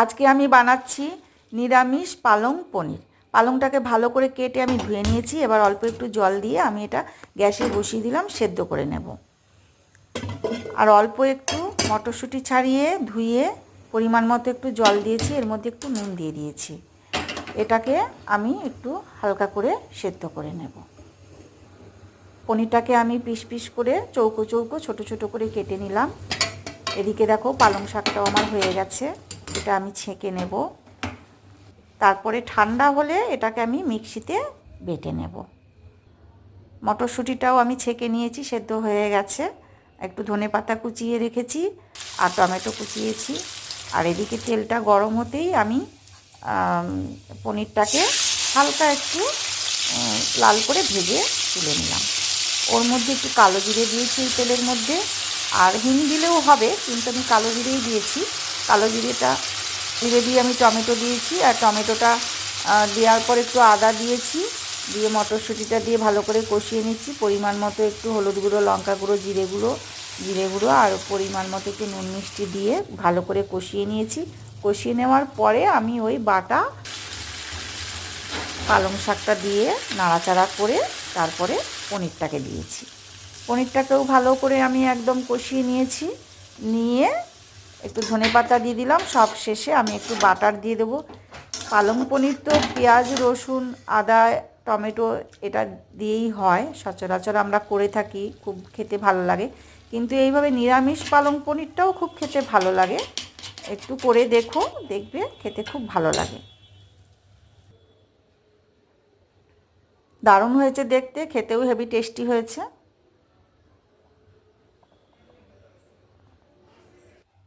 আজকে আমি বানাচ্ছি নিরামিষ পালং পনির। পালংটাকে ভালো করে কেটে আমি ধুয়ে নিয়েছি। এবার অল্প একটু জল দিয়ে আমি এটা গ্যাসে বসিয়ে দিলাম, সেদ্ধ করে নেব। আর অল্প একটু মটরশুঁটি ছাড়িয়ে ধুয়ে পরিমাণ মতো একটু জল দিয়েছি, এর মধ্যে একটু নুন দিয়ে দিয়েছি। এটাকে আমি একটু হালকা করে সেদ্ধ করে নেব। পনিরটাকে আমি পিস পিস করে চৌকো চৌকো ছোট ছোট করে কেটে নিলাম। এদিকে দেখো পালং শাকটাও আমার হয়ে গেছে, এটা আমি ছেঁকে নেব। তারপরে ঠান্ডা হলে এটাকে আমি মিক্সিতে বেটে নেব। মটরশুঁটিটাও আমি ছেঁকে নিয়েছি, সেদ্ধ হয়ে গেছে। একটু ধনেপাতা কুচিয়ে রেখেছি আর টমেটো কুচিয়েছি। আর এদিকে তেলটা গরম হতেই আমি পনিরটাকে হালকা একটু লাল করে ভেজে তুলে নিলাম। ওর মধ্যে একটু কালো জিরে দিয়েছি এই তেলের মধ্যে, আর হিং দিলেও হবে, কিন্তু আমি কালো জিরেই দিয়েছি। কালো জিরে দিয়ে আমি টমেটো দিয়েছি, আর টমেটোটা দেওয়ার পর একটু আদা দিয়েছি, দিয়ে মটরশুঁটিটা দিয়ে ভালো করে কষিয়ে নিচ্ছি। পরিমাণ মতো একটু হলুদ গুঁড়ো, লঙ্কা গুঁড়ো, জিরে গুঁড়ো আর পরিমাণ মতো একটু নুন মিষ্টি দিয়ে ভালো করে কষিয়ে নিয়েছি। কষিয়ে নেওয়ার পরে আমি ওই বাটা পালং শাকটা দিয়ে নাড়াচাড়া করে তারপরে পনিরটাকে দিয়েছি। পনিরটাকেও ভালো করে আমি একদম কষিয়ে নিয়েছি। নিয়ে একটু ধনেপাতা দিয়ে দিলাম। সব শেষে আমি একটু বাটার দিয়ে দেবো। পালং পনির তো পেঁয়াজ, রসুন, আদা, টমেটো এটা দিয়েই হয়, সচরাচর আমরা করে থাকি, খুব খেতে ভালো লাগে। কিন্তু এইভাবে নিরামিষ পালং পনিরটাও খুব খেতে ভালো লাগে। একটু করে দেখো, দেখবে খেতে খুব ভালো লাগে। দারুণ হয়েছে দেখতে, খেতেও হেভি টেস্টি হয়েছে।